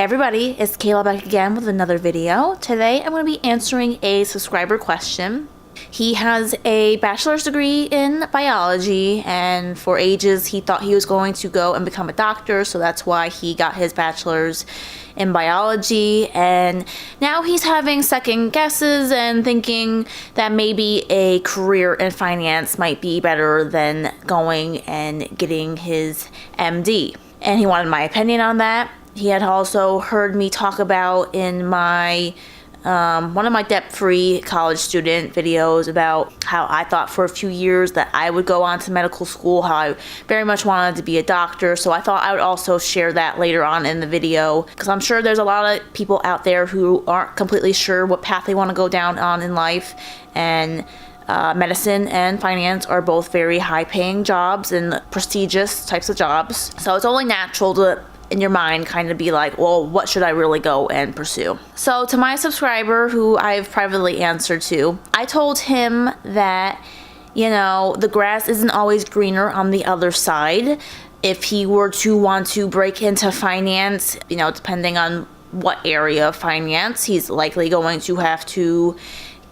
Hey everybody, it's Kayla back again with another video. Today I'm going to be answering a subscriber question. He has a bachelor's degree in biology, and for ages he thought he was going to go and become a doctor, so that's why he got his bachelor's in biology, and now he's having second guesses and thinking that maybe a career in finance might be better than going and getting his MD. And he wanted my opinion on that. He had also heard me talk about in my one of my debt-free college student videos about how I thought for a few years that I would go on to medical school, how I very much wanted to be a doctor. So I thought I would also share that later on in the video, because I'm sure there's a lot of people out there who aren't completely sure what path they want to go down on in life. And medicine and finance are both very high-paying jobs and prestigious types of jobs. So it's only natural to, in your mind, kind of be like, well, what should I really go and pursue? So to my subscriber, who I've privately answered to, I told him that, you know, the grass isn't always greener on the other side. If he were to want to break into finance, you know, depending on what area of finance, he's likely going to have to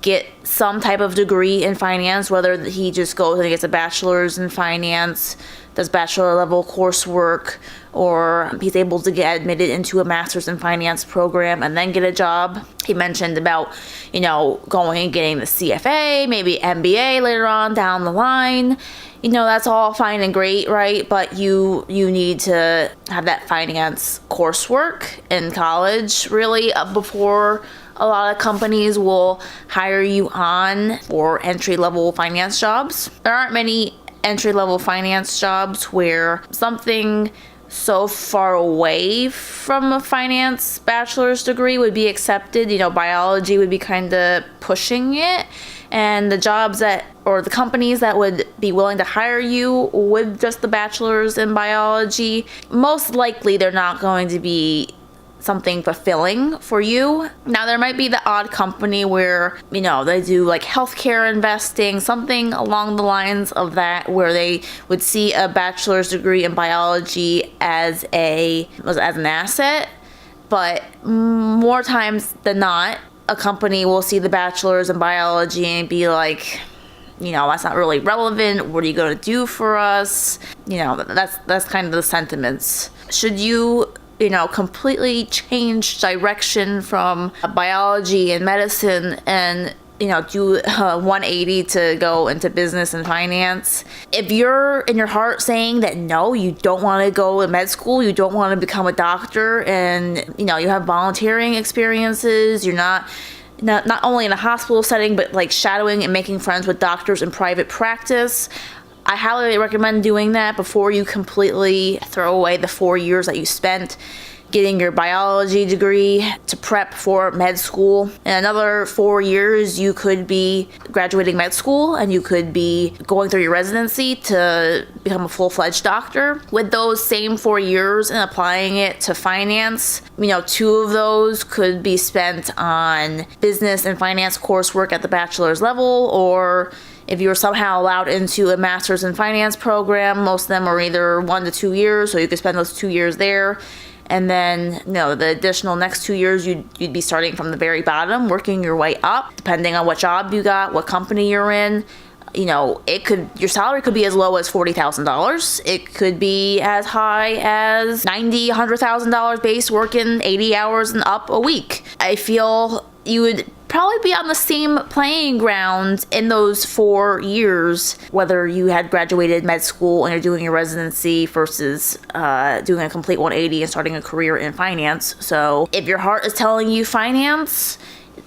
get some type of degree in finance, whether he just goes and gets a bachelor's in finance, does bachelor level coursework, or he's able to get admitted into a master's in finance program and then get a job. He mentioned about, you know, going and getting the CFA, maybe MBA later on down the line. You know, that's all fine and great, right? But you need to have that finance coursework in college, really, before a lot of companies will hire you on for entry-level finance jobs. There aren't many entry-level finance jobs where something so far away from a finance bachelor's degree would be accepted. You know, biology would be kind of pushing it. And the jobs that, or the companies that would be willing to hire you with just the bachelor's in biology, most likely they're not going to be something fulfilling for you. Now, there might be the odd company where, you know, they do like healthcare investing, something along the lines of that, where they would see a bachelor's degree in biology as an asset. But more times than not, a company will see the bachelor's in biology and be like, you know, that's not really relevant. What are you going to do for us? You know, that's kind of the sentiments. Should you know, completely change direction from biology and medicine and, you know, do a 180 to go into business and finance? If you're in your heart saying that no, you don't want to go to med school, you don't want to become a doctor, and, you know, you have volunteering experiences, you're not only in a hospital setting, but like shadowing and making friends with doctors in private practice, I highly recommend doing that before you completely throw away the 4 years that you spent getting your biology degree to prep for med school. In another 4 years, you could be graduating med school and you could be going through your residency to become a full-fledged doctor. With those same 4 years and applying it to finance, you know, 2 of those could be spent on business and finance coursework at the bachelor's level, or if you were somehow allowed into a master's in finance program, most of them are either 1 to 2 years, so you could spend those 2 years there. And then, you know, the additional next 2 years, you'd be starting from the very bottom, working your way up, depending on what job you got, what company you're in. You know, your salary could be as low as $40,000. It could be as high as $90,000, $100,000 base, working 80 hours and up a week. I feel you would probably be on the same playing ground in those 4 years, whether you had graduated med school and you're doing your residency versus doing a complete 180 and starting a career in finance. So if your heart is telling you finance,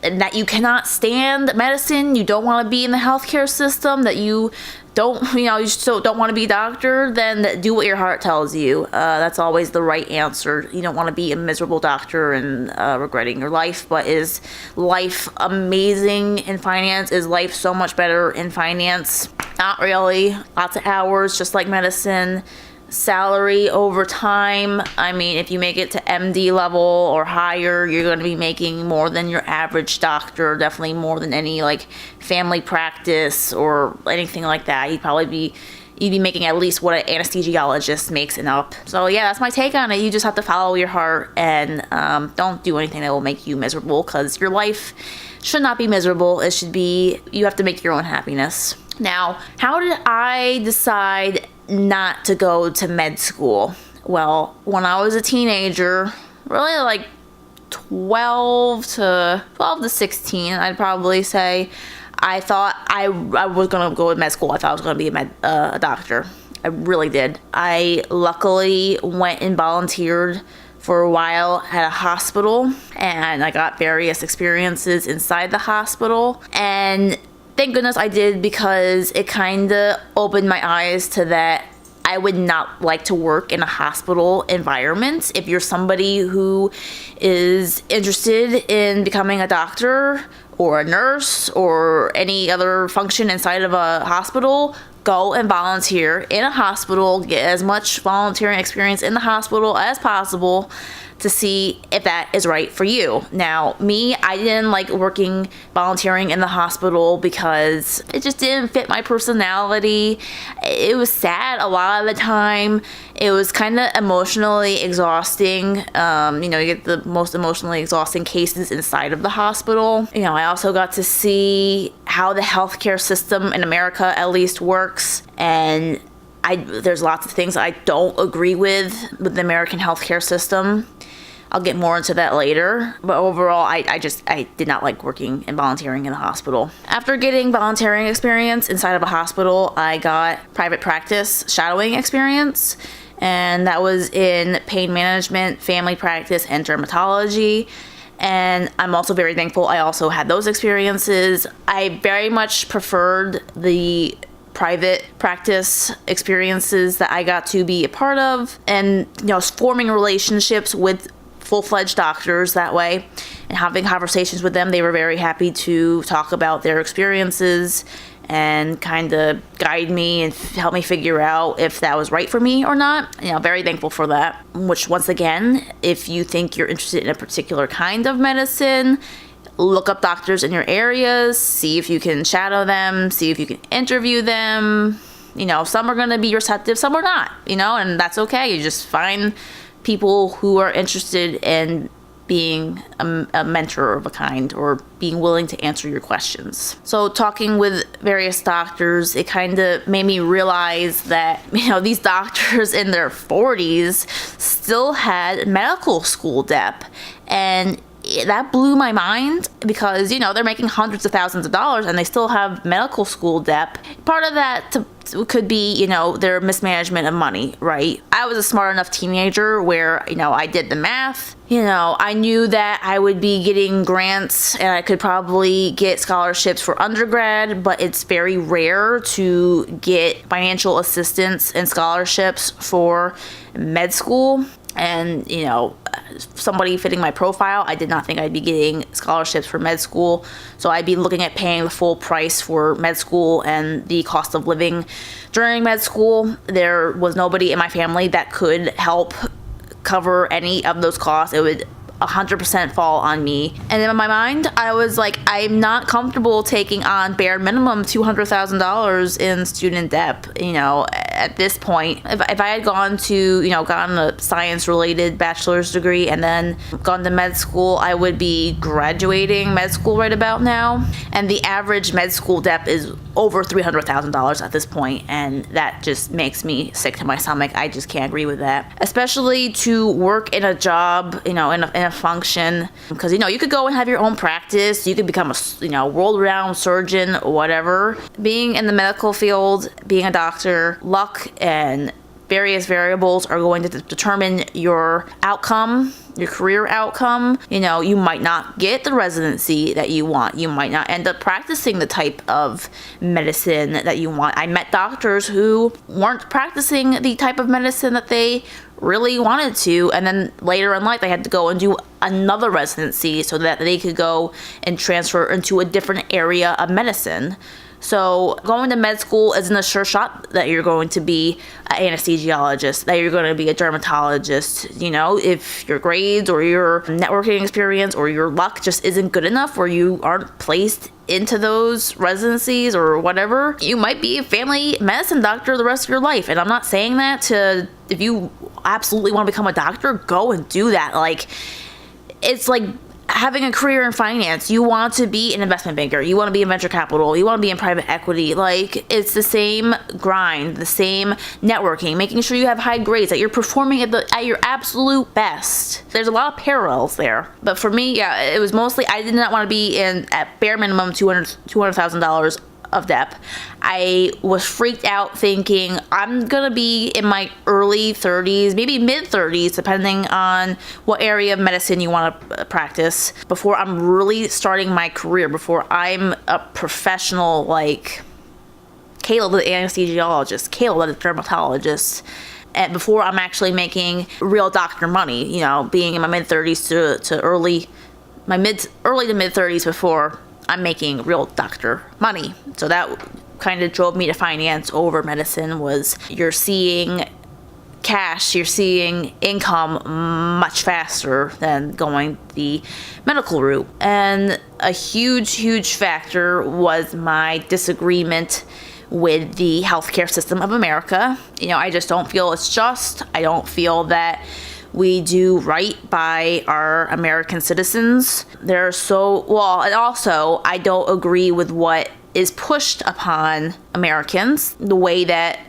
and that you cannot stand medicine, you don't want to be in the healthcare system, that you don't, you know, you still don't want to be a doctor, then do what your heart tells you. That's always the right answer. You don't want to be a miserable doctor and regretting your life. But is life amazing in finance? Is life so much better in finance? Not really. Lots of hours, just like medicine. Salary over time, I mean, if you make it to MD level or higher, you're going to be making more than your average doctor, definitely more than any like family practice or anything like that. You'd probably be you'd be making at least what an anesthesiologist makes and up. So yeah, that's my take on it. You just have to follow your heart and don't do anything that will make you miserable, because your life should not be miserable. It should be, you have to make your own happiness. Now, how did I decide not to go to med school? Well, when I was a teenager, really like 12 to 16, I'd probably say, I thought I was going to go to med school. I thought I was going to be a doctor. I really did. I luckily went and volunteered for a while at a hospital, and I got various experiences inside the hospital. And thank goodness I did, because it kind of opened my eyes to that I would not like to work in a hospital environment. If you're somebody who is interested in becoming a doctor or a nurse or any other function inside of a hospital, go and volunteer in a hospital. Get as much volunteering experience in the hospital as possible to see if that is right for you. Now, me, I didn't like volunteering in the hospital because it just didn't fit my personality. It was sad a lot of the time. It was kind of emotionally exhausting. You get the most emotionally exhausting cases inside of the hospital. I also got to see how the healthcare system in America at least works, and there's lots of things I don't agree with the American healthcare system. I'll get more into that later. But overall, I did not like working and volunteering in the hospital. After getting volunteering experience inside of a hospital, I got private practice shadowing experience. And that was in pain management, family practice, and dermatology. And I'm also very thankful I also had those experiences. I very much preferred the private practice experiences that I got to be a part of, and forming relationships with full-fledged doctors that way and having conversations with them. They were very happy to talk about their experiences and kind of guide me and help me figure out if that was right for me or not. Very thankful for that. Which, once again, if you think you're interested in a particular kind of medicine, look up doctors in your areas, see if you can shadow them, see if you can interview them. Some are going to be receptive, some are not, and that's okay. You just find people who are interested in being a mentor of a kind, or being willing to answer your questions. So talking with various doctors, it kind of made me realize that, these doctors in their 40s still had medical school debt. And that blew my mind, because they're making hundreds of thousands of dollars and they still have medical school debt. Part of that could be their mismanagement of money, right? I was a smart enough teenager where I did the math. I knew that I would be getting grants and I could probably get scholarships for undergrad, but it's very rare to get financial assistance and scholarships for med school. And, somebody fitting my profile, I did not think I'd be getting scholarships for med school. So I'd be looking at paying the full price for med school and the cost of living during med school. There was nobody in my family that could help cover any of those costs. It would 100% fall on me. And in my mind, I was like, I'm not comfortable taking on bare minimum $200,000 in student debt. At this point, if I had gotten a science-related bachelor's degree and then gone to med school, I would be graduating med school right about now. And the average med school debt is over $300,000 at this point, and that just makes me sick to my stomach. I just can't agree with that. Especially to work in a job, in a function, because you could go and have your own practice. You could become a world-renowned surgeon, whatever. Being in the medical field, being a doctor, luck and various variables are going to determine your outcome, your career outcome. You might not get the residency that you want. You might not end up practicing the type of medicine that you want. I met doctors who weren't practicing the type of medicine that they really wanted to, and then later in life they had to go and do another residency so that they could go and transfer into a different area of medicine. So going to med school isn't a sure shot that you're going to be an anesthesiologist, that you're going to be a dermatologist. You know, if your grades or your networking experience or your luck just isn't good enough, or you aren't placed into those residencies or whatever, you might be a family medicine doctor the rest of your life. And I'm not saying that to, if you absolutely want to become a doctor, go and do that. Like, it's like having a career in finance. You want to be an investment banker, you want to be in venture capital, you want to be in private equity. Like, it's the same grind, the same networking, making sure you have high grades, that you're performing at your absolute best. There's a lot of parallels there. But for me, yeah, it was mostly, I did not want to be in, at bare minimum, $200,000 of debt. I was freaked out thinking I'm gonna be in my early 30s, maybe mid 30s, depending on what area of medicine you want to practice, before I'm really starting my career, before I'm a professional, like Kayla the anesthesiologist, Kayla the dermatologist, and before I'm actually making real doctor money, you know, being in my mid 30s to early to mid 30s before I'm making real doctor money. So that kind of drove me to finance over medicine. Was you're seeing cash, you're seeing income much faster than going the medical route. And a huge factor was my disagreement with the healthcare system of America. You know, I just don't feel it's just. I don't feel that we do right by our American citizens. They're so, well, and also I don't agree with what is pushed upon Americans, the way that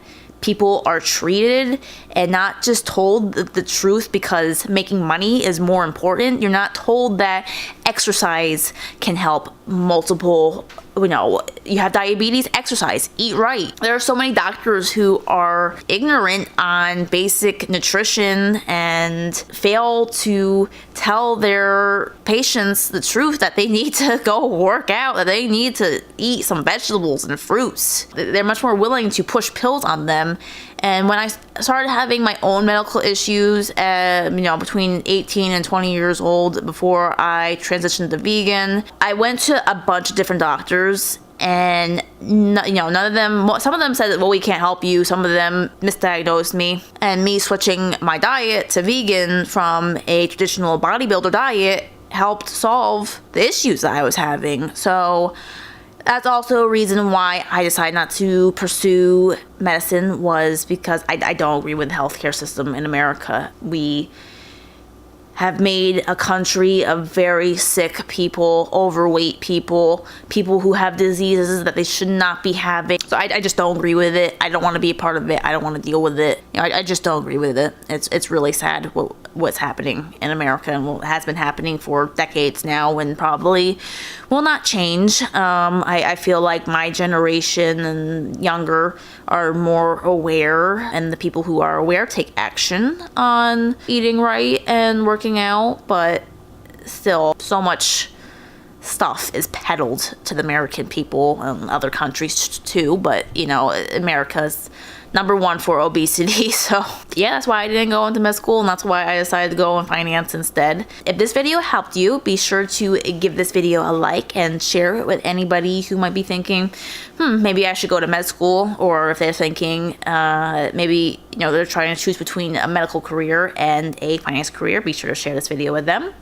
people are treated and not just told the truth because making money is more important. You're not told that exercise can help multiple, you know, you have diabetes, exercise, eat right. There are so many doctors who are ignorant on basic nutrition and fail to tell their patients the truth, that they need to go work out, that they need to eat some vegetables and fruits. They're much more willing to push pills on them. And when I started having my own medical issues, you know, between 18 and 20 years old, before I transitioned to vegan, I went to a bunch of different doctors, and you know, none of them, some of them said, well, we can't help you. Some of them misdiagnosed me, and me switching my diet to vegan from a traditional bodybuilder diet helped solve the issues that I was having. So that's also a reason why I decided not to pursue medicine, was because I don't agree with the healthcare system in America. We have made a country of very sick people, overweight people, people who have diseases that they should not be having. So I just don't agree with it. I don't want to be a part of it. I don't want to deal with it. You know, I just don't agree with it. It's really sad what's happening in America, and what has been happening for decades now, and probably will not change. I feel like my generation and younger are more aware, and the people who are aware take action on eating right and working out, but still so much stuff is peddled to the American people, and other countries too, but you know, America's #1 for obesity. So yeah, that's why I didn't go into med school, and that's why I decided to go in finance instead. If this video helped you, be sure to give this video a like and share it with anybody who might be thinking, maybe I should go to med school, or if they're thinking maybe, you know, they're trying to choose between a medical career and a finance career. Be sure to share this video with them.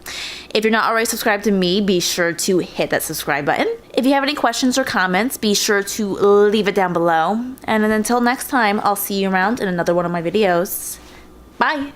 If you're not already subscribed to me, be sure to hit that subscribe button. If you have any questions or comments, be sure to leave it down below. And then until next time, I'll see you around in another one of my videos. Bye!